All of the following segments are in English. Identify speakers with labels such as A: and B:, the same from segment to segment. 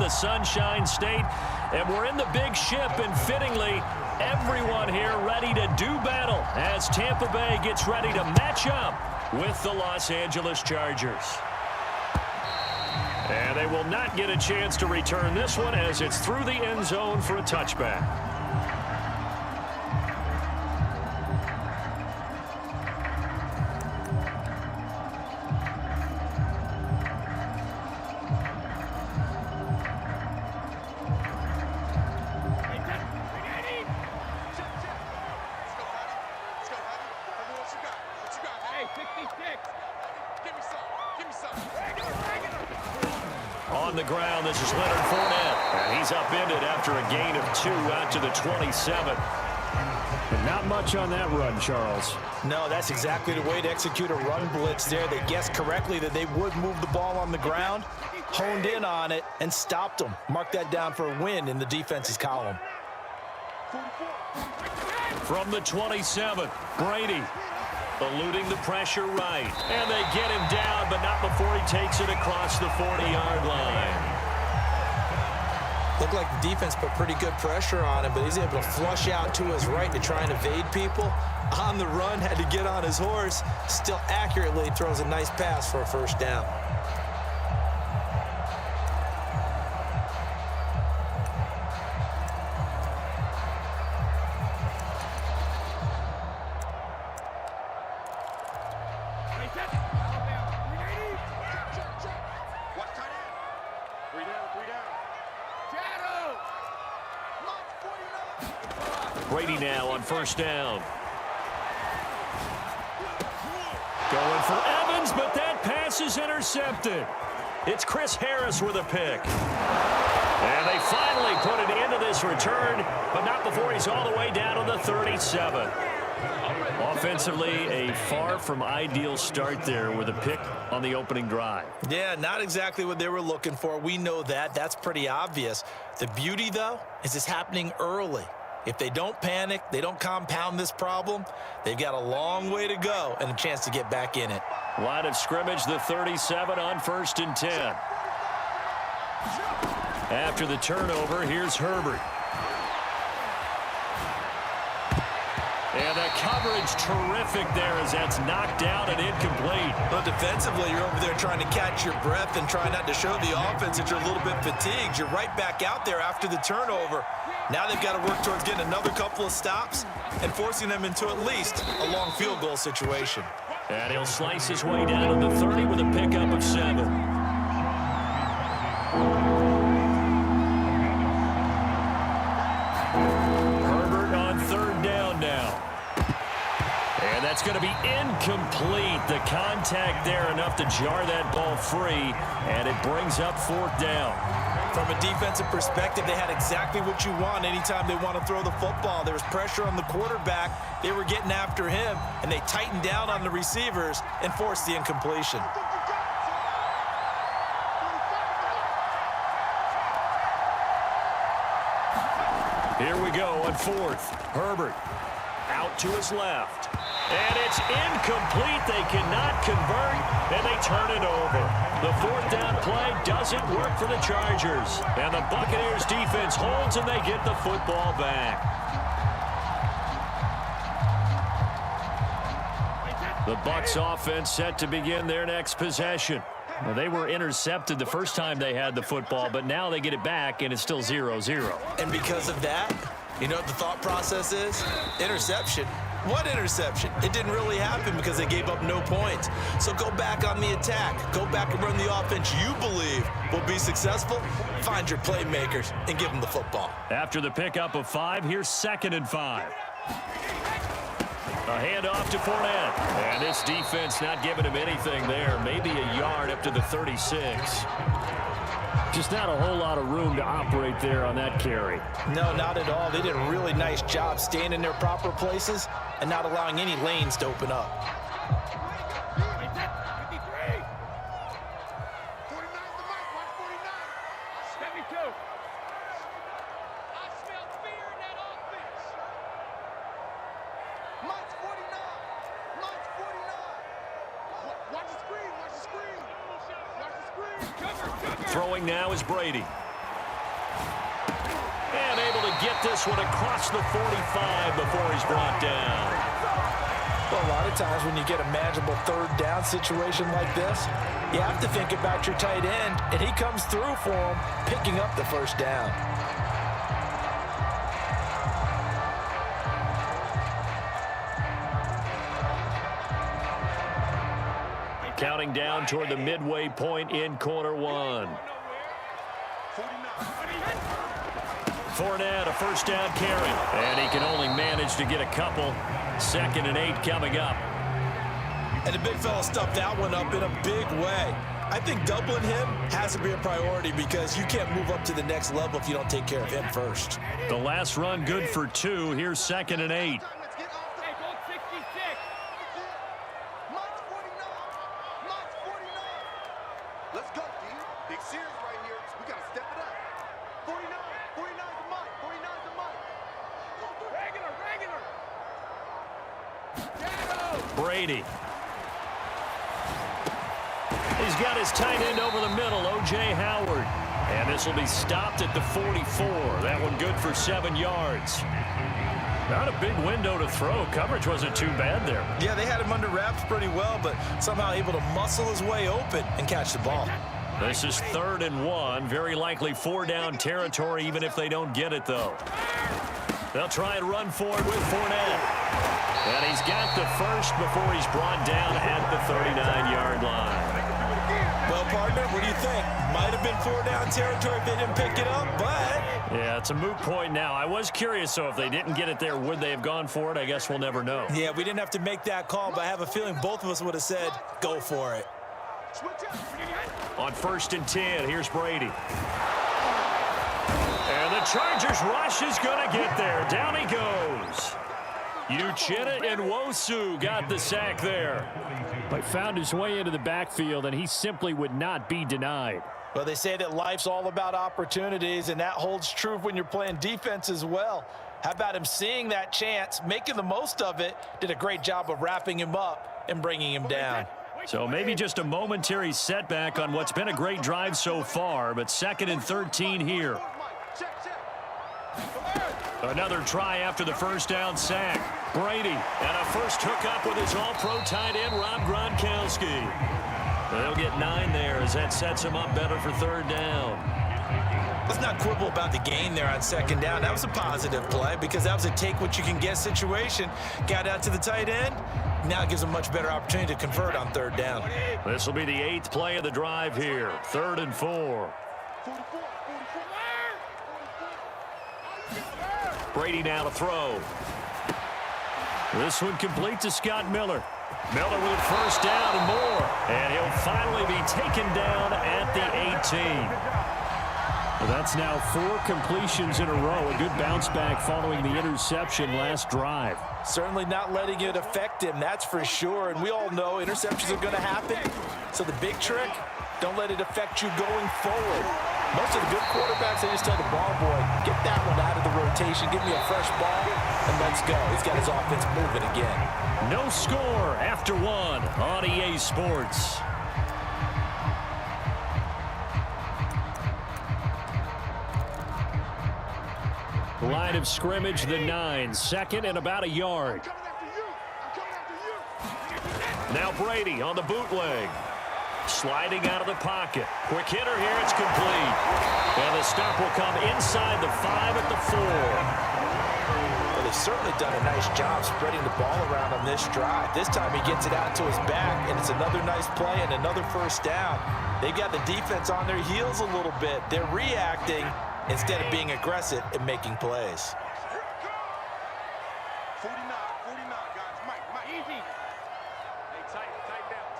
A: the Sunshine State, and we're in the big ship, and fittingly, everyone here ready to do battle as Tampa Bay gets ready to match up with the Los Angeles Chargers. And they will not get a chance to return this one as it's through the end zone for a touchback. On the ground, this is Leonard Fournette. And he's upended after a gain of 2 out to the 27. But not much on that run, Charles.
B: No, that's exactly the way to execute a run blitz there. They guessed correctly that they would move the ball on the ground, honed in on it, and stopped them. Mark that down for a win in the defense's column.
A: From the 27, Brady. Eluding the pressure right. And they get him down, but not before he takes it across the 40-yard line.
B: Looked like the defense put pretty good pressure on him, but he's able to flush out to his right to try and evade people. On the run, had to get on his horse. Still accurately throws a nice pass for a first down.
A: Brady now on first down. Going for Evans, but that pass is intercepted. It's Chris Harris with a pick. And they finally put it into this return, but not before he's all the way down to the 37. Offensively, a far from ideal start there with a pick on the opening drive.
B: Yeah, not exactly what they were looking for. We know that. That's pretty obvious. The beauty, though, is it's happening early. If they don't panic, they don't compound this problem, they've got a long way to go and a chance to get back in it.
A: Line of scrimmage, the 37 on 1st and 10. After the turnover, here's Herbert. And the coverage terrific there as that's knocked down and incomplete.
B: But defensively, you're over there trying to catch your breath and try not to show the offense that you're a little bit fatigued. You're right back out there after the turnover. Now they've got to work towards getting another couple of stops and forcing them into at least a long field goal situation.
A: And he'll slice his way down to the 30 with a pickup of 7. Herbert on 3rd down now. And that's going to be incomplete. The contact there enough to jar that ball free, and it brings up 4th down.
B: From a defensive perspective, they had exactly what you want anytime they want to throw the football. There was pressure on the quarterback. They were getting after him, and they tightened down on the receivers and forced the incompletion.
A: Here we go on 4th. Herbert out to his left. And it's incomplete. They cannot convert, and they turn it over. The 4th down play doesn't work for the Chargers. And the Buccaneers defense holds, and they get the football back. The Bucs offense set to begin their next possession. Well, they were intercepted the first time they had the football, but now they get it back, and it's still 0-0.
B: And because of that, you know what the thought process is? Interception. What interception? It didn't really happen because they gave up no points. So go back on the attack. Go back and run the offense you believe will be successful. Find your playmakers and give them the football.
A: After the pickup of 5, here's 2nd and 5. A handoff to Fournette. And this defense not giving him anything there. Maybe a yard up to the 36. Just not a whole lot of room to operate there on that carry.
B: No, not at all. They did a really nice job staying in their proper places and not allowing any lanes to open up.
A: Throwing now is Brady. And able to get this one across the 45 before he's brought down.
B: Well, a lot of times when you get a manageable third down situation like this, you have to think about your tight end, and he comes through for him, picking up the first down.
A: Counting down toward the midway point in quarter one. Fournette, a first down carry. And he can only manage to get a couple. 2nd and 8 coming up.
B: And the big fella stuffed that one up in a big way. I think doubling him has to be a priority because you can't move up to the next level if you don't take care of him first.
A: The last run good for 2. Here's 2nd and 8.
C: Let's go, D. Big series right here. We got to step it up. 49. 49's the mic. 49's the mic. Regular.
A: Brady. He's got his tight end over the middle, O.J. Howard. And this will be stopped at the 44. That one good for 7 yards. Not a big window to throw. Coverage wasn't too bad there.
B: Yeah, they had him under wraps pretty well, but somehow able to muscle his way open and catch the ball.
A: This is 3rd and 1. Very likely 4-down territory, even if they don't get it, though. They'll try and run forward with Fournette. And he's got the first before he's brought down at the 39-yard line.
B: Well, partner, what do you think? Might have been 4-down territory if they didn't pick it up, but...
A: Yeah, it's a moot point now. I was curious, so if they didn't get it there, would they have gone for it? I guess we'll never know.
B: Yeah, we didn't have to make that call, but I have a feeling both of us would have said, go for it.
A: On 1st and 10, here's Brady. And the Chargers rush is going to get there. Down he goes. Uchenna Nwosu got the sack there. But found his way into the backfield, and he simply would not be denied.
B: Well, they say that life's all about opportunities, and that holds true when you're playing defense as well. How about him seeing that chance, making the most of it, did a great job of wrapping him up and bringing him down.
A: So maybe just a momentary setback on what's been a great drive so far, but 2nd and 13 here. Another try after the first down sack. Brady, and a first hookup with his all-pro tight end, Rob Gronkowski. They'll get 9 there as that sets him up better for 3rd down.
B: Let's not quibble about the gain there on 2nd down. That was a positive play because that was a take-what-you-can-get situation. Got out to the tight end. Now it gives him a much better opportunity to convert on 3rd down.
A: This will be the 8th play of the drive here. 3rd and 4. Brady now to throw. This one complete to Scott Miller. Miller with first down and more. And he'll finally be taken down at the 18. Well, that's now 4 completions in a row. A good bounce back following the interception last drive.
B: Certainly not letting it affect him, that's for sure. And we all know interceptions are going to happen. So the big trick, don't let it affect you going forward. Most of the good quarterbacks, they just tell the ball boy, get that one out of the rotation, give me a fresh ball, and let's go. He's got his offense moving again.
A: No score after 1 on EA Sports. Line of scrimmage, the 9. 2nd and about a yard. Now Brady on the bootleg. Sliding out of the pocket. Quick hitter here, it's complete. And the stop will come inside the 5 at the 4.
B: Well, they've certainly done a nice job spreading the ball around on this drive. This time he gets it out to his back, and it's another nice play and another first down. They've got the defense on their heels a little bit. They're reacting instead of being aggressive and making plays.
C: 49, guys. Mike, easy. Hey, tight down.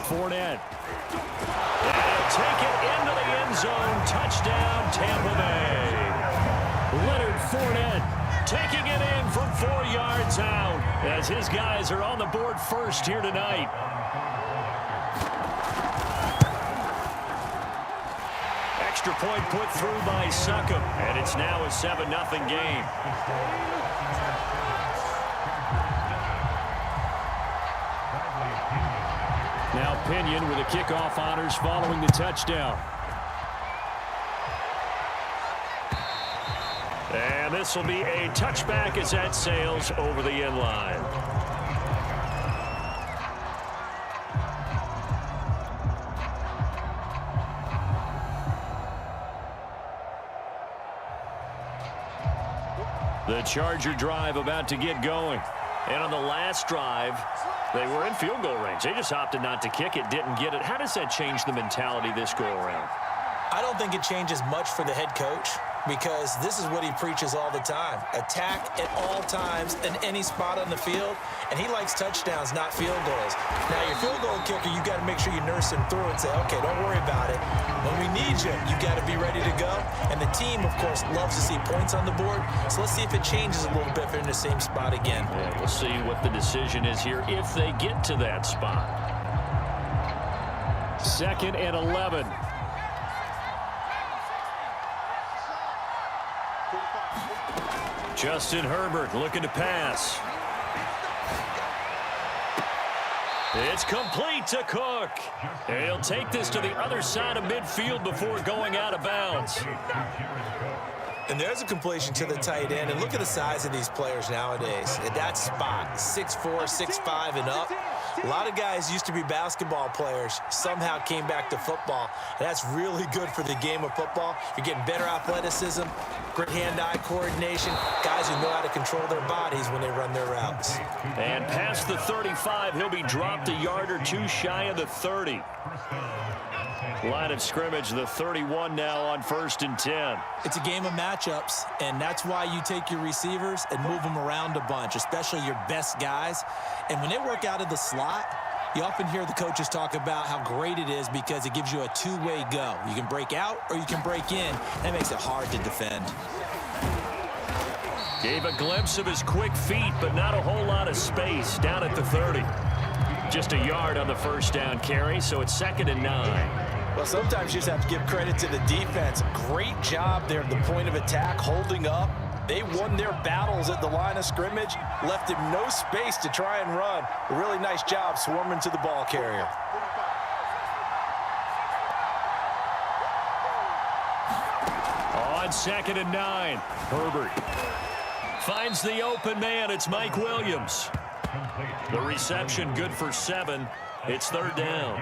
A: Fournette. And he'll take it into the end zone. Touchdown, Tampa Bay. Leonard Fournette taking it in from 4 yards out as his guys are on the board first here tonight. Extra point put through by Succop, and it's now a 7-0 game. Now Pinion with the kickoff honors following the touchdown. And this will be a touchback as that sails over the end line. The Charger drive about to get going. And on the last drive, they were in field goal range. They just opted not to kick it, didn't get it. How does that change the mentality this go around?
B: I don't think it changes much for the head coach, because this is what he preaches all the time. Attack at all times in any spot on the field, and he likes touchdowns, not field goals. Now, your field goal kicker, you got to make sure you nurse him through and say, okay, don't worry about it. When we need you, you got to be ready to go. And the team, of course, loves to see points on the board, so let's see if it changes a little bit if they're in the same spot again.
A: Yeah, we'll see what the decision is here if they get to that spot. 2nd and 11. Justin Herbert looking to pass. It's complete to Cook. And he'll take this to the other side of midfield before going out of bounds.
B: And there's a completion to the tight end. And look at the size of these players nowadays. At that spot, 6'4", 6'5", and up. A lot of guys used to be basketball players, somehow came back to football. And that's really good for the game of football. You're getting better athleticism, great hand-eye coordination, guys who know how to control their bodies when they run their routes.
A: And past the 35, he'll be dropped a yard or two shy of the 30. Line of scrimmage, the 31 now on 1st and 10.
B: It's a game of matchups, and that's why you take your receivers and move them around a bunch, especially your best guys. And when they work out of the slot, you often hear the coaches talk about how great it is because it gives you a two-way go. You can break out or you can break in. That makes it hard to defend.
A: Gave a glimpse of his quick feet, but not a whole lot of space down at the 30. Just a yard on the first down carry, so it's 2nd and 9.
B: Well, sometimes you just have to give credit to the defense. Great job there at the point of attack, holding up. They won their battles at the line of scrimmage, left him no space to try and run. A really nice job swarming to the ball carrier.
A: On 2nd and 9, Herbert finds the open man. It's Mike Williams. The reception good for 7. It's 3rd down.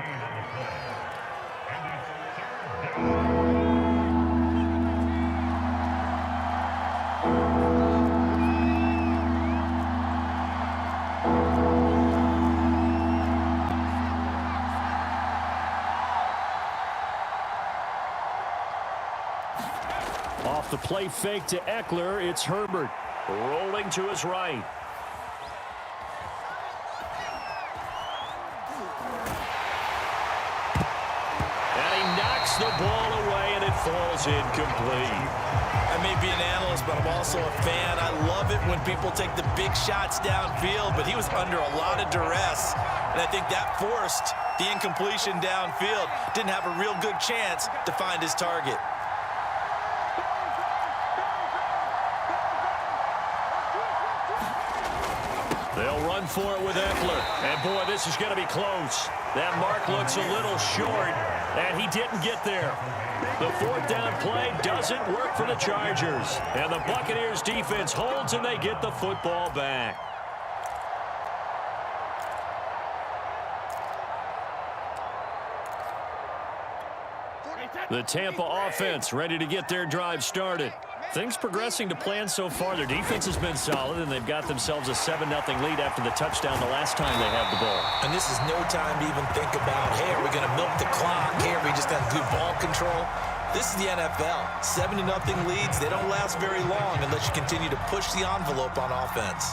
A: Off the play fake to Eckler, it's Herbert rolling to his right. The ball away, and it falls incomplete.
B: I may be an analyst, but I'm also a fan. I love it when people take the big shots downfield, but he was under a lot of duress, and I think that forced the incompletion downfield. Didn't have a real good chance to find his target.
A: They'll run for it with Eckler. And, boy, this is going to be close. That mark looks a little short, and he didn't get there. The 4th down play doesn't work for the Chargers. And the Buccaneers defense holds, and they get the football back. The Tampa offense ready to get their drive started. Things progressing to plan so far. Their defense has been solid, and they've got themselves a 7-0 lead after the touchdown the last time they had the ball.
B: And this is no time to even think about, hey, are we going to milk the clock? Hey, are we just going to do ball control? This is the NFL. 7-0 leads, they don't last very long unless you continue to push the envelope on offense.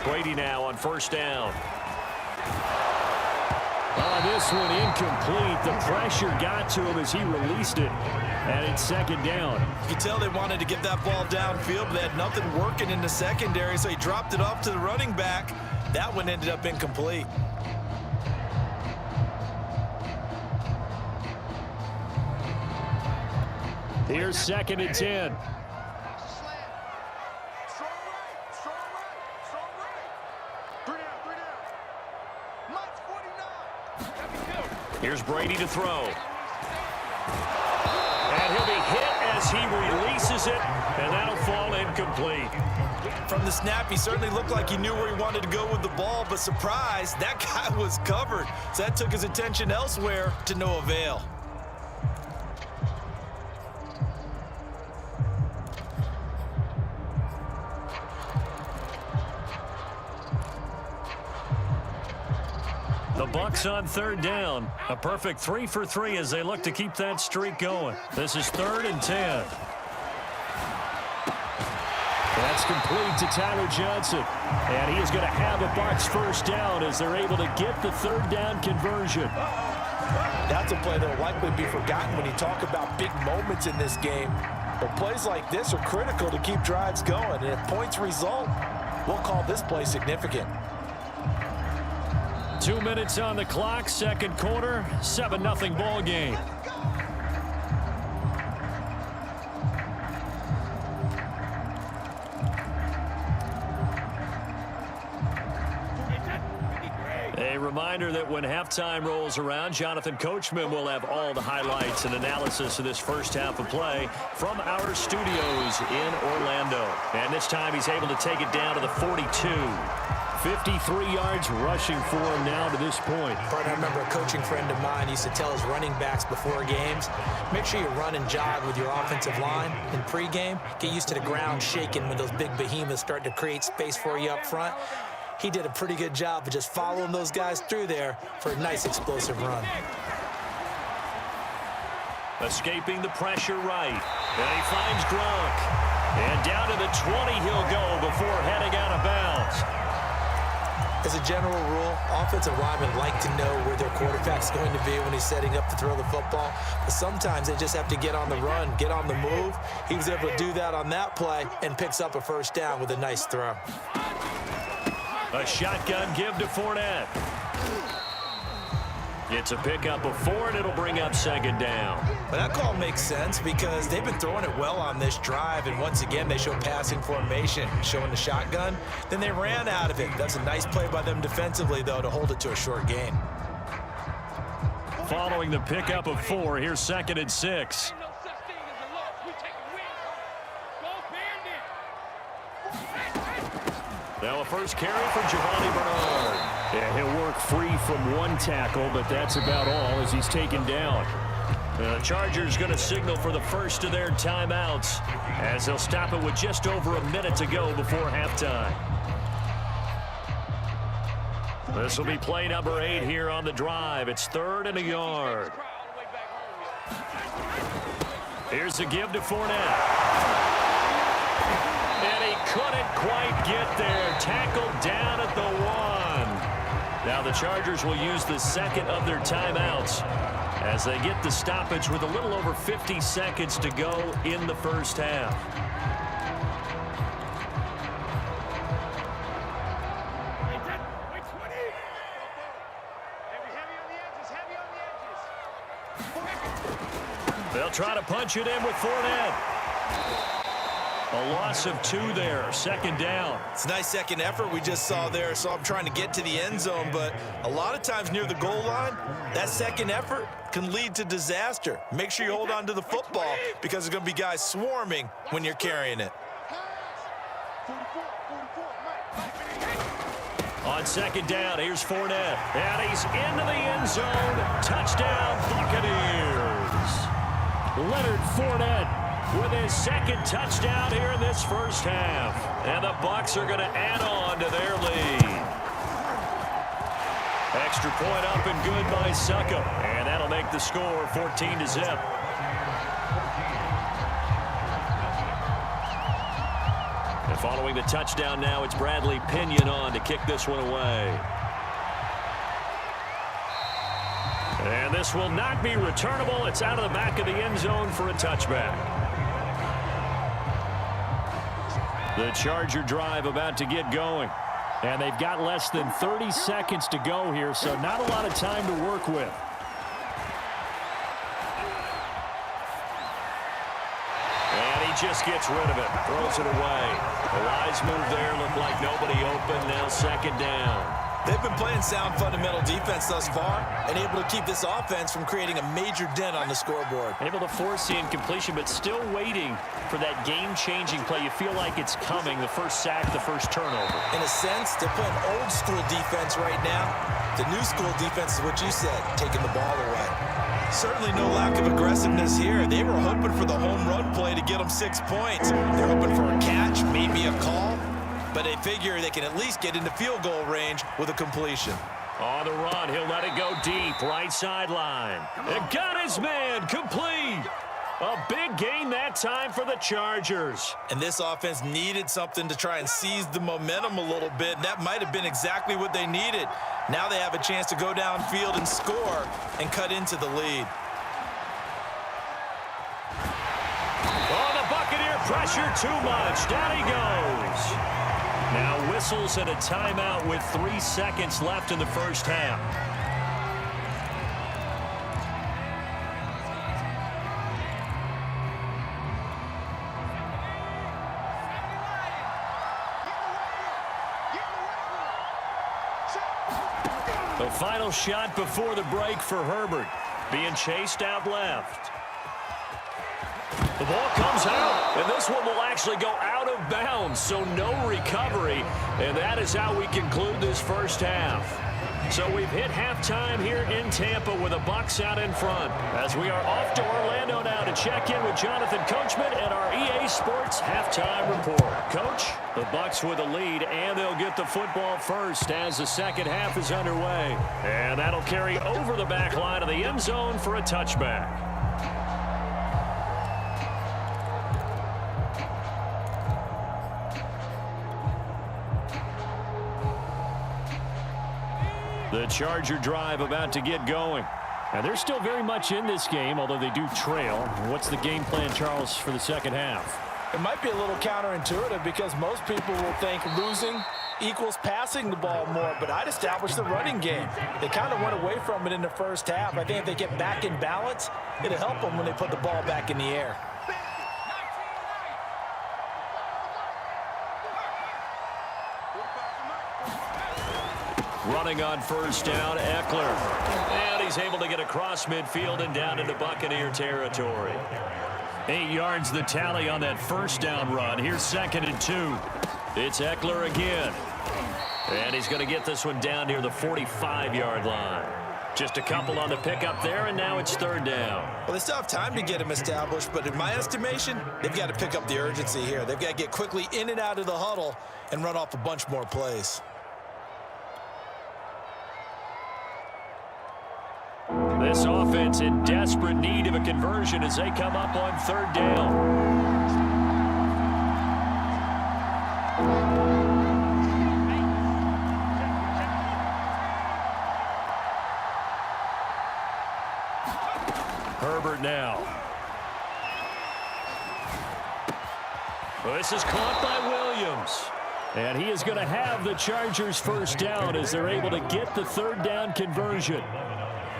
A: Brady now on 1st down. This one incomplete. The pressure got to him as he released it. And it's 2nd down.
B: You can tell they wanted to get that ball downfield, but they had nothing working in the secondary, so he dropped it off to the running back. That one ended up incomplete.
A: Here's 2nd and 10.
C: Strong right, strong right. 3 down. Mike's 49.
A: Here's Brady to throw. And he'll be hit as he releases it, and that'll fall incomplete.
B: From the snap, he certainly looked like he knew where he wanted to go with the ball, but surprise, that guy was covered. So that took his attention elsewhere to no avail.
A: The Bucs on 3rd down. A perfect 3 for 3 as they look to keep that streak going. This is 3rd and 10. That's complete to Tyler Johnson. And he is going to have a Bucs first down as they're able to get the 3rd down conversion.
B: That's a play that will likely be forgotten when you talk about big moments in this game. But plays like this are critical to keep drives going. And if points result, we'll call this play significant.
A: 2 minutes on the clock, 2nd quarter, 7-0 ball game. A reminder that when halftime rolls around, Jonathan Coachman will have all the highlights and analysis of this first half of play from our studios in Orlando. And this time he's able to take it down to the 42. 53 yards rushing for him now to this point.
D: I remember a coaching friend of mine used to tell his running backs before games, make sure you run and jog with your offensive line in pregame. Get used to the ground shaking when those big behemoths start to create space for you up front. He did a pretty good job of just following those guys through there for a nice explosive run.
A: Escaping the pressure right. And he finds Gronk. And down to the 20 he'll go before heading out of bounds.
D: As a general rule, offensive linemen like to know where their quarterback's going to be when he's setting up to throw the football. But sometimes they just have to get on the run, get on the move. He was able to do that on that play and picks up a first down with a nice throw.
A: A shotgun give to Fournette. It's a pickup of 4, and it'll bring up 2nd down.
B: But that call makes sense because they've been throwing it well on this drive, and once again, they show passing formation, showing the shotgun. Then they ran out of it. That's a nice play by them defensively, though, to hold it to a short gain.
A: Following the pickup of 4, here's 2nd and 6. Now a first carry for Giovanni Bernard. Yeah, he'll work free from one tackle, but that's about all as he's taken down. The Chargers going to signal for the first of their timeouts as they'll stop it with just over a minute to go before halftime. This will be play number 8 here on the drive. It's 3rd and a yard. Here's the give to Fournette. And he couldn't quite get there. Tackled down at the 1. Now the Chargers will use the second of their timeouts as they get the stoppage with a little over 50 seconds to go in the first half. They'll try to punch it in with Fournette. A loss of 2 there, 2nd down.
B: It's a nice second effort we just saw there, so I'm trying to get to the end zone, but a lot of times near the goal line, that second effort can lead to disaster. Make sure you hold on to the football because there's going to be guys swarming when you're carrying it.
A: On 2nd down, here's Fournette. And he's into the end zone. Touchdown, Buccaneers. Leonard Fournette with his 2nd touchdown here in this first half. And the Bucs are going to add on to their lead. Extra point up and good by Succop. And that'll make the score 14-0. And following the touchdown now, it's Bradley Pinion on to kick this one away. And this will not be returnable. It's out of the back of the end zone for a touchback. The Charger drive about to get going. And they've got less than 30 seconds to go here, so not a lot of time to work with. And he just gets rid of it, throws it away. The wise move there, looked like nobody open, now second down.
B: They've been playing sound fundamental defense thus far and able to keep this offense from creating a major dent on the scoreboard.
A: Able to force the incompletion, but still waiting for that game-changing play. You feel like it's coming, the first sack, the first turnover.
B: In a sense, they're playing old-school defense right now. The new-school defense is what you said, taking the ball away. Certainly no lack of aggressiveness here. They were hoping for the home run play to get them 6 points. They're hoping for a catch, maybe a call. But they figure they can at least get into field goal range with a completion.
A: On the run, he'll let it go deep, right sideline. It got his man, complete. A big gain that time for the Chargers.
B: And this offense needed something to try and seize the momentum a little bit. And that might have been exactly what they needed. Now they have a chance to go downfield and score and cut into the lead.
A: Oh, the Buccaneer pressure too much. Down he goes. Now whistles and a timeout with 3 seconds left in the first half. The final shot before the break for Herbert. Being chased out left. The ball comes out, and this one will actually go out of bounds, so no recovery. And that is how we conclude this first half. So we've hit halftime here in Tampa with the Bucs out in front. As we are off to Orlando now to check in with Jonathan Coachman and our EA Sports halftime report. Coach, the Bucs with a lead, and they'll get the football first as the second half is underway. And that'll carry over the back line of the end zone for a touchback. The Charger drive about to get going. And they're still very much in this game, although they do trail. What's the game plan, Charles, for the second half?
E: It might be a little counterintuitive because most people will think losing equals passing the ball more, but I'd establish the running game. They kind of went away from it in the first half. I think if they get back in balance, it'll help them when they put the ball back in the air.
A: Running on first down, Eckler. And he's able to get across midfield and down into Buccaneer territory. 8 yards the tally on that first down run. Here's 2nd and 2. It's Eckler again. And he's going to get this one down near the 45-yard line. Just a couple on the pickup there, and now it's 3rd down.
B: Well, they still have time to get him established, but in my estimation, they've got to pick up the urgency here. They've got to get quickly in and out of the huddle and run off a bunch more plays.
A: This offense in desperate need of a conversion as they come up on 3rd down. Herbert now. Well, this is caught by Williams. And he is going to have the Chargers first down as they're able to get the 3rd down conversion.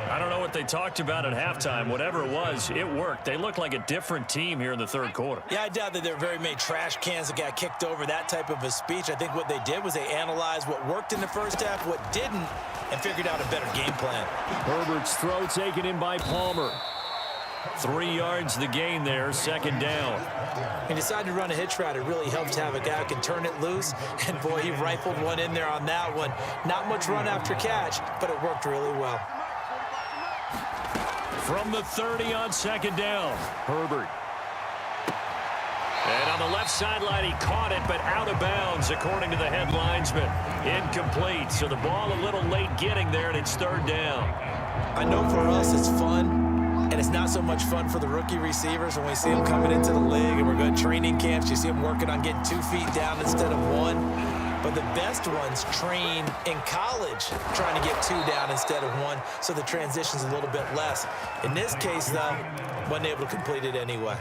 A: I don't know what they talked about at halftime. Whatever it was, it worked. They look like a different team here in the 3rd quarter.
B: Yeah, I doubt that there were very many trash cans that got kicked over, that type of a speech. I think what they did was they analyzed what worked in the first half, what didn't, and figured out a better game plan.
A: Herbert's throw taken in by Palmer. 3 yards the gain there, 2nd down.
D: He decided to run a hitch route. It really helps to have a guy who can turn it loose. And, boy, he rifled one in there on that one. Not much run after catch, but it worked really well.
A: From the 30 on 2nd down, Herbert. And on the left sideline, he caught it, but out of bounds, according to the head linesman. Incomplete, so the ball a little late getting there, and it's 3rd down.
B: I know for us it's fun, and it's not so much fun for the rookie receivers when we see them coming into the league, and we're going to training camps. You see them working on getting 2 feet down instead of 1. But the best ones train in college trying to get 2 down instead of 1, so the transition's a little bit less. In this case, though, wasn't able to complete it anyway.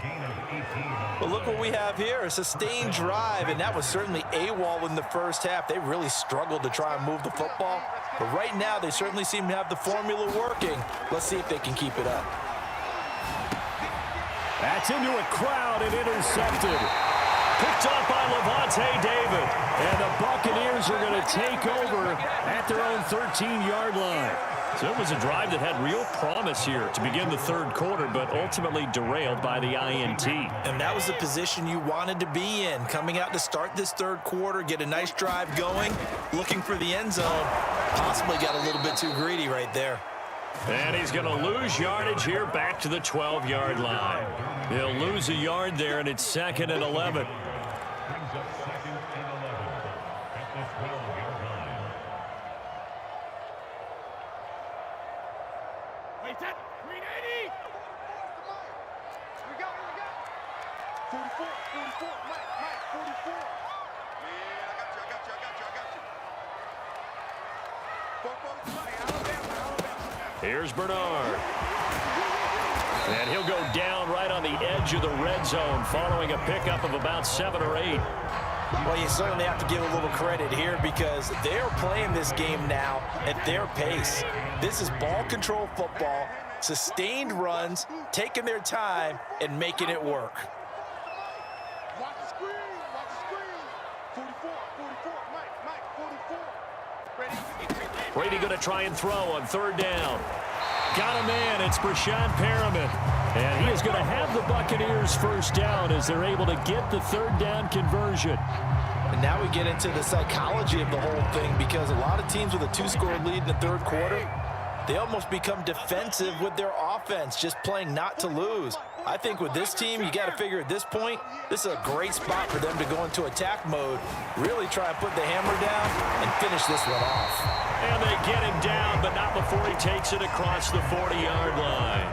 E: Well, look what we have here, a sustained drive, and that was certainly AWOL in the first half. They really struggled to try and move the football, but right now they certainly seem to have the formula working. Let's see if they can keep it up.
A: That's into a crowd and intercepted. Picked up by Levante David. And the Buccaneers are going to take over at their own 13-yard line. So it was a drive that had real promise here to begin the third quarter, but ultimately derailed by the INT.
B: And that was the position you wanted to be in, coming out to start this third quarter, get a nice drive going, looking for the end zone. Possibly got a little bit too greedy right there.
A: And he's going to lose yardage here back to the 12-yard line. He'll lose a yard there, and it's 2nd and 11.
C: Wait, that 380. We got it. 44, Mike, 44. Yeah, I got you.
A: Here's Bernard. And he'll go down right on the edge of the red zone following a pickup of about 7 or 8.
E: Well, you certainly have to give a little credit here because they're playing this game now at their pace. This is ball control football, sustained runs, taking their time and making it work.
C: Watch the screen. 44, Mike, 44.
A: Brady going to try and throw on 3rd down. Got a man. It's Brashad Perriman. And he is going to have the Buccaneers first down as they're able to get the 3rd down conversion.
E: And now we get into the psychology of the whole thing because a lot of teams with a 2-score lead in the third quarter, they almost become defensive with their offense, just playing not to lose. I think with this team, you got to figure at this point, this is a great spot for them to go into attack mode, really try and put the hammer down and finish this one off.
A: And they get him down, but not before he takes it across the 40-yard line.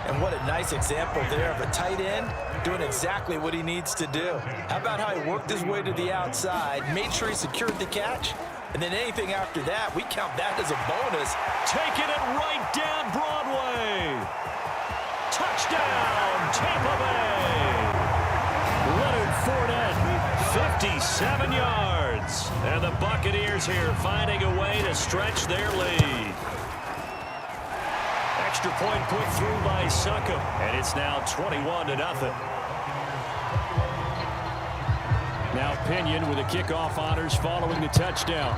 E: And what a nice example there of a tight end doing exactly what he needs to do. How about how he worked his way to the outside, made sure he secured the catch, and then anything after that, we count that as a bonus.
A: Taking it right down Broadway. Touchdown, Tampa Bay. Leonard Fournette, 57 yards. And the Buccaneers here finding a way to stretch their lead. Extra point put through by Succop, and it's now 21-0. Now Pinion with the kickoff honors following the touchdown.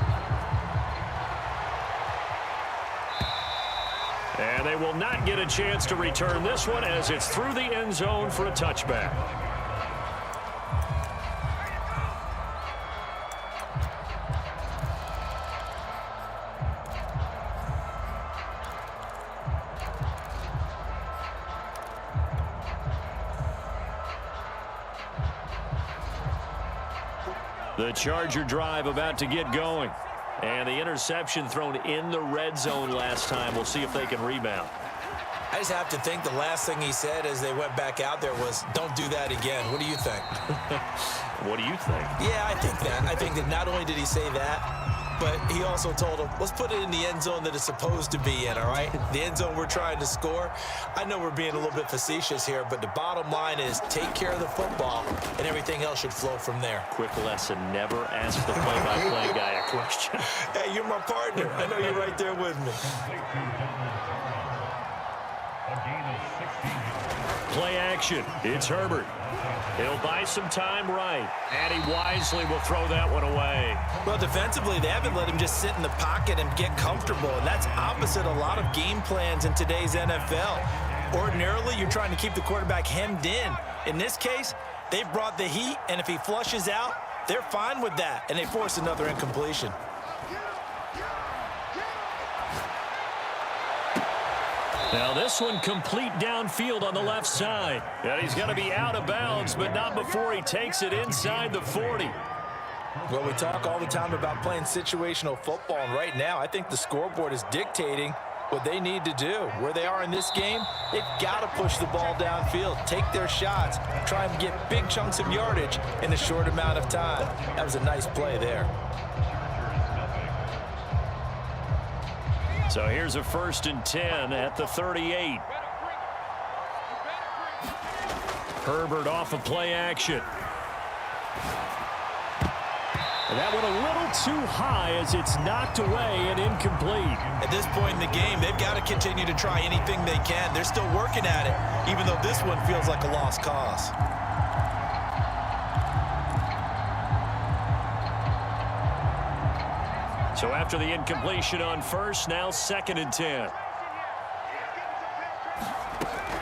A: And they will not get a chance to return this one as it's through the end zone for a touchback. The Charger drive about to get going. And the interception thrown in the red zone last time. We'll see if they can rebound.
B: I just have to think the last thing he said as they went back out there was, don't do that again. What do you think?
A: What do you think?
B: Yeah, I think that. I think that not only did he say that, but he also told him, let's put it in the end zone that it's supposed to be in, all right? The end zone we're trying to score. I know we're being a little bit facetious here, but the bottom line is take care of the football, and everything else should flow from there.
A: Quick lesson, never ask the play-by-play guy a question.
B: Hey, you're my partner. I know you're right there with me.
A: Play action. It's Herbert. He'll buy some time right, and he wisely will throw that one away.
B: Well, defensively, they haven't let him just sit in the pocket and get comfortable, and that's opposite a lot of game plans in today's NFL. Ordinarily, you're trying to keep the quarterback hemmed in. In this case, they brought the heat, and if he flushes out, they're fine with that, and they force another incompletion.
A: Now this one complete downfield on the left side. And he's going to be out of bounds, but not before he takes it inside the 40.
E: Well, we talk all the time about playing situational football, and right now I think the scoreboard is dictating what they need to do. Where they are in this game, they've got to push the ball downfield, take their shots, try and get big chunks of yardage in a short amount of time. That was a nice play there.
A: So here's a 1st and 10 at the 38. Herbert off of play action. And that went a little too high as it's knocked away and incomplete.
B: At this point in the game, they've got to continue to try anything they can. They're still working at it, even though this one feels like a lost cause.
A: So after the incompletion on first, now 2nd and 10.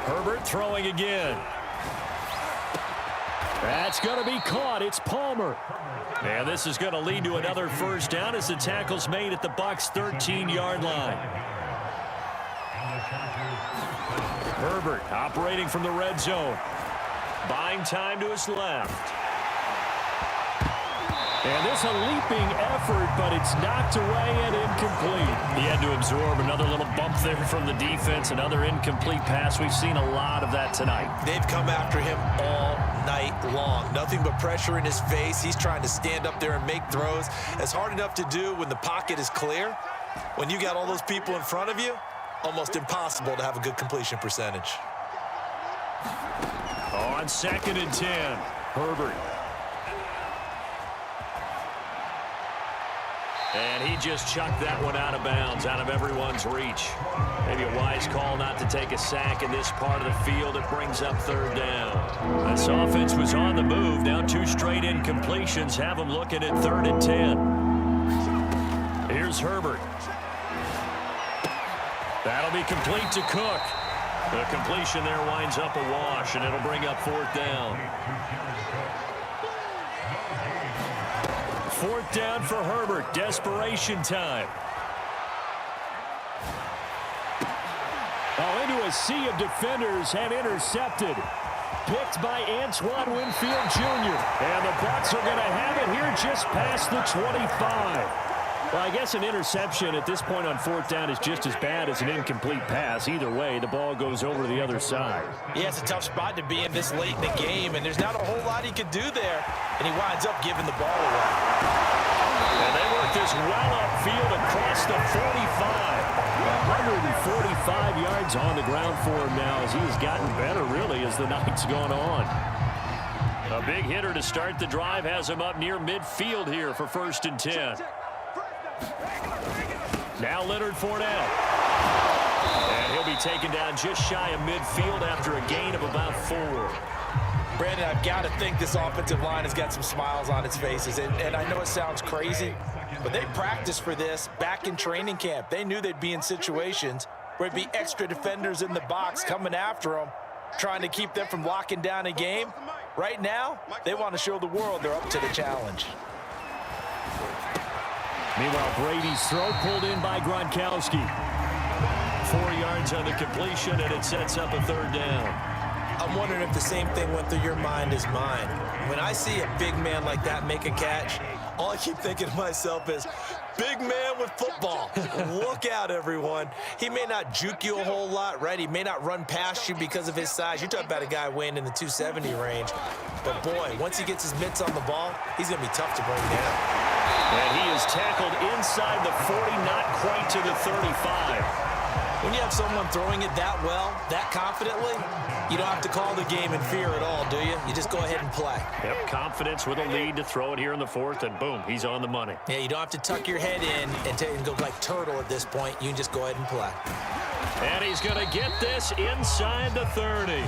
A: Herbert throwing again. That's going to be caught. It's Palmer. And this is going to lead to another first down as the tackle's made at the Bucs' 13-yard line. Herbert operating from the red zone. Buying time to his left. And this a leaping effort, but it's knocked away and incomplete. He had to absorb another little bump there from the defense, another incomplete pass. We've seen a lot of that tonight.
B: They've come after him all night long. Nothing but pressure in his face. He's trying to stand up there and make throws. It's hard enough to do when the pocket is clear. When you got all those people in front of you, almost impossible to have a good completion percentage.
A: On 2nd and 10, Herbert. And he just chucked that one out of bounds, out of everyone's reach. Maybe a wise call not to take a sack in this part of the field. It brings up 3rd down. This offense was on the move. Now 2 straight incompletions have them looking at 3rd and 10. Here's Herbert. That'll be complete to Cook. The completion there winds up a wash, and it'll bring up 4th down. 4th down for Herbert. Desperation time. Oh, into a sea of defenders and intercepted. Picked by Antoine Winfield Jr. And the Bucs are going to have it here just past the 25. Well, I guess an interception at this point on 4th down is just as bad as an incomplete pass. Either way, the ball goes over to the other side.
D: Yeah, it's a tough spot to be in this late in the game, and there's not a whole lot he could do there, and he winds up giving the ball away.
A: And they work this well upfield across the 45. 145 yards on the ground for him now as he has gotten better, really, as the night's gone on. A big hitter to start the drive has him up near midfield here for 1st and 10. Now Leonard Fournette. And he'll be taken down just shy of midfield after a gain of about 4.
D: Brandon, I've got to think this offensive line has got some smiles on its faces. And I know it sounds crazy, but they practiced for this back in training camp. They knew they'd be in situations where it'd be extra defenders in the box coming after them, trying to keep them from locking down a game. Right now, they want to show the world they're up to the challenge.
A: Meanwhile, Brady's throw pulled in by Gronkowski. 4 yards on the completion, and it sets up a 3rd down.
B: I'm wondering if the same thing went through your mind as mine. When I see a big man like that make a catch, all I keep thinking to myself is, big man with football. Look out, everyone. He may not juke you a whole lot, right? He may not run past you because of his size. You're talking about a guy weighing in the 270 range. But, boy, once he gets his mitts on the ball, he's going to be tough to bring down.
A: And he is tackled inside the 40, not quite to the 35.
B: When you have someone throwing it that well, that confidently, you don't have to call the game in fear at all, do you? You just go ahead and play.
A: Yep, confidence with a lead to throw it here in the 4th, and boom, he's on the money.
D: Yeah, you don't have to tuck your head in and go like turtle at this point. You can just go ahead and play.
A: And he's going to get this inside the 30.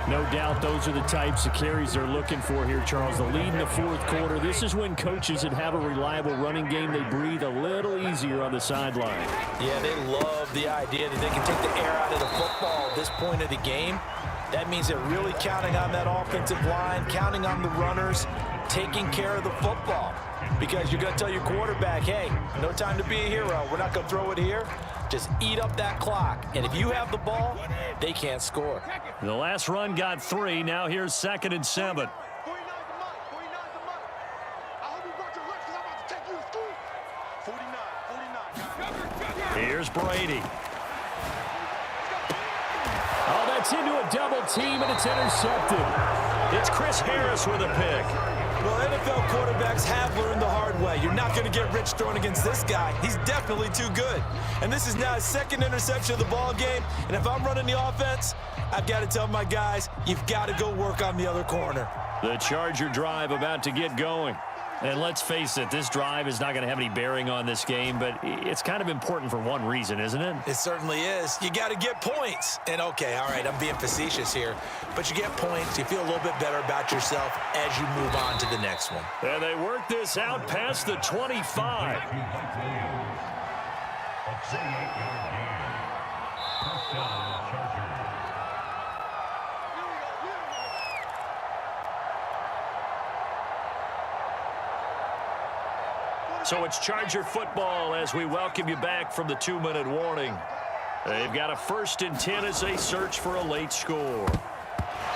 A: No doubt those are the types of carries they're looking for here, Charles. The lead in the 4th quarter. This is when coaches that have a reliable running game, they breathe a little easier on the sideline.
D: Yeah, they love the idea that they can take the air out of the football at this point of the game. That means they're really counting on that offensive line, counting on the runners, taking care of the football. Because you're going to tell your quarterback, hey, no time to be a hero. We're not going to throw it here. Just eat up that clock. And if you have the ball, they can't score.
A: The last run got 3. Now here's 2nd and 7. Here's Brady. Oh, that's into a double team, and it's intercepted. It's Chris Harris with a pick.
B: Well, NFL quarterbacks have learned the hard way. You're not going to get rich throwing against this guy. He's definitely too good. And this is now his second interception of the ball game. And if I'm running the offense, I've got to tell my guys, you've got to go work on the other corner.
A: The Charger drive about to get going. And let's face it, this drive is not going to have any bearing on this game, but it's kind of important for one reason, isn't it?
B: It certainly is. You got to get points. And okay, all right, I'm being facetious here, but you get points, you feel a little bit better about yourself as you move on to the next one.
A: And they work this out past the 25. So it's Charger football as we welcome you back from the 2-minute warning. They've got a 1st and 10 as they search for a late score.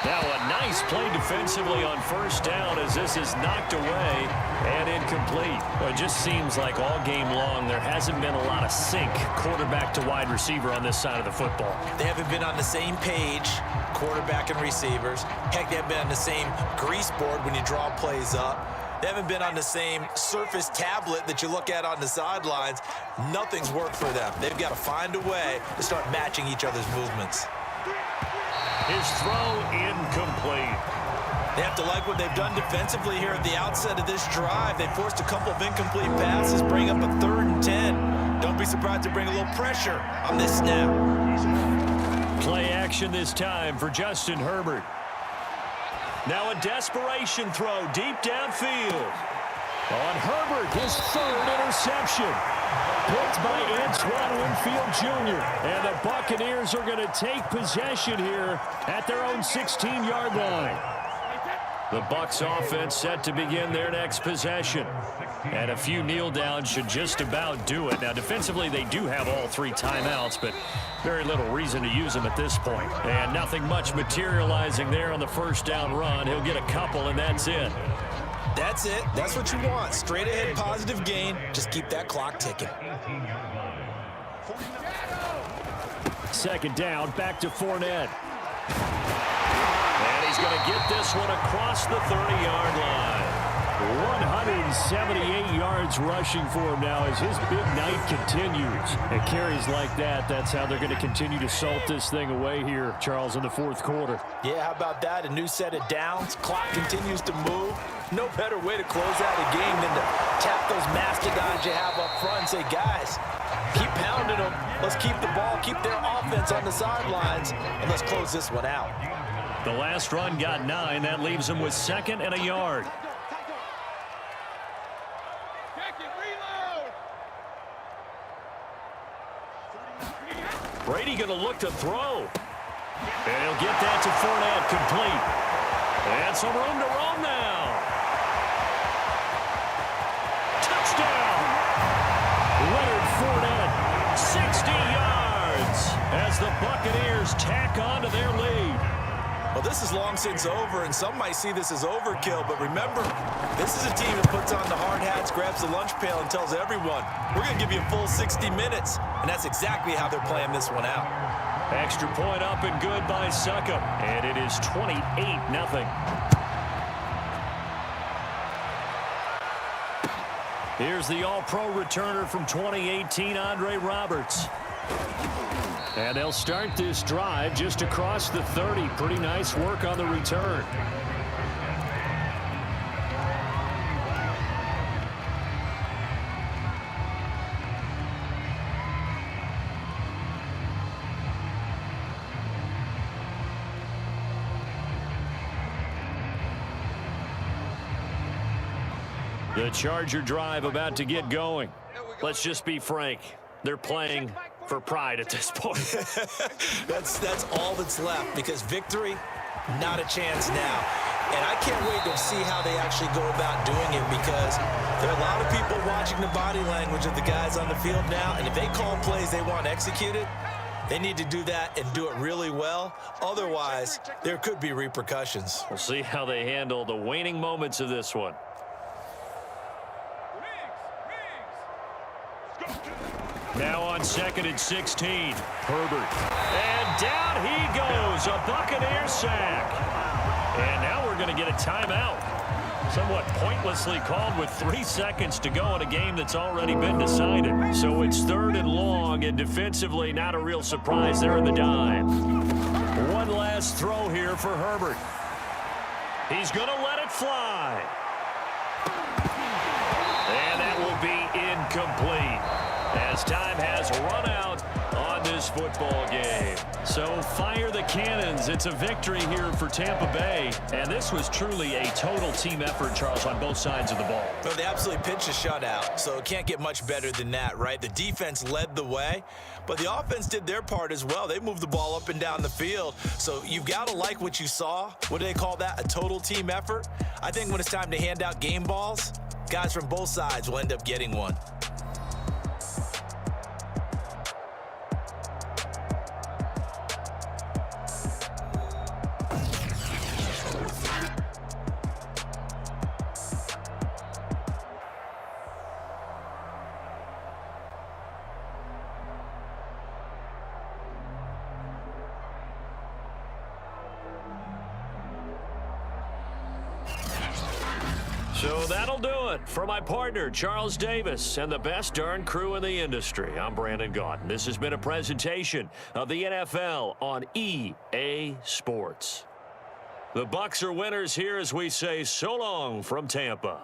A: Now a nice play defensively on 1st down as this is knocked away and incomplete. Well, it just seems like all game long there hasn't been a lot of sync quarterback to wide receiver on this side of the football.
B: They haven't been on the same page, quarterback and receivers. Heck, they haven't been on the same grease board when you draw plays up. They haven't been on the same Surface tablet that you look at on the sidelines. Nothing's worked for them. They've got to find a way to start matching each other's movements.
A: His throw incomplete.
B: They have to like what they've done defensively here at the outset of this drive. They forced a couple of incomplete passes, bring up a 3rd and 10. Don't be surprised to bring a little pressure on this snap.
A: Play action this time for Justin Herbert. Now a desperation throw deep downfield. On Herbert, his 3rd interception. Picked by Antoine Winfield Jr. And the Buccaneers are going to take possession here at their own 16-yard line. The Bucs offense set to begin their next possession. And a few kneel downs should just about do it. Now, defensively, they do have all 3 timeouts, but very little reason to use them at this point. And nothing much materializing there on the 1st down run. He'll get a couple, and that's it.
B: That's it. That's what you want. Straight ahead positive gain. Just keep that clock ticking.
A: 2nd down, back to Fournette. And he's going to get this one across the 30-yard line. 178 yards rushing for him now as his big night continues. And carries like that, that's how they're going to continue to salt this thing away here, Charles, in the 4th quarter.
E: Yeah, how about that? A new set of downs. Clock continues to move. No better way to close out a game than to tap those mastodons you have up front and say, guys, keep pounding them. Let's keep the ball, keep their offense on the sidelines, and let's close this one out.
A: The last run got 9. That leaves them with 2nd and a yard. Brady going to look to throw. And he'll get that to Fournette, complete. And some room to roam now. Touchdown! Leonard Fournette, 60 yards as the Buccaneers tack on to their lead.
B: Well, this is long since over, and some might see this as overkill, but remember, this is a team that puts on the hard hats, grabs the lunch pail, and tells everyone, we're going to give you a full 60 minutes, and that's exactly how they're playing this one out.
A: Extra point up and good by Succop, and it is 28-0. Here's the All-Pro returner from 2018, Andre Roberts. And they'll start this drive just across the 30. Pretty nice work on the return. The Charger drive about to get going. Let's just be frank. They're playing for pride at this point.
B: That's all that's left, because victory, not a chance now. And I can't wait to see how they actually go about doing it, because there are a lot of people watching the body language of the guys on the field now, and if they call plays they want executed, they need to do that and do it really well. Otherwise, there could be repercussions.
A: We'll see how they handle the waning moments of this one. Now on 2nd and 16, Herbert. And down he goes, a Buccaneer sack. And now we're going to get a timeout. Somewhat pointlessly called with 3 seconds to go in a game that's already been decided. So it's 3rd and long, and defensively not a real surprise there in the dime. One last throw here for Herbert. He's going to let it fly. And that will be incomplete as time has run out on this football game. So fire the cannons. It's a victory here for Tampa Bay. And this was truly a total team effort, Charles, on both sides of the ball.
B: Well, they absolutely pitched a shutout, so it can't get much better than that, right? The defense led the way, but the offense did their part as well. They moved the ball up and down the field. So you've got to like what you saw. What do they call that? A total team effort? I think when it's time to hand out game balls, guys from both sides will end up getting one.
A: So that'll do it for my partner, Charles Davis, and the best darn crew in the industry. I'm Brandon Gaudin. This has been a presentation of the NFL on EA Sports. The Bucs are winners here as we say so long from Tampa.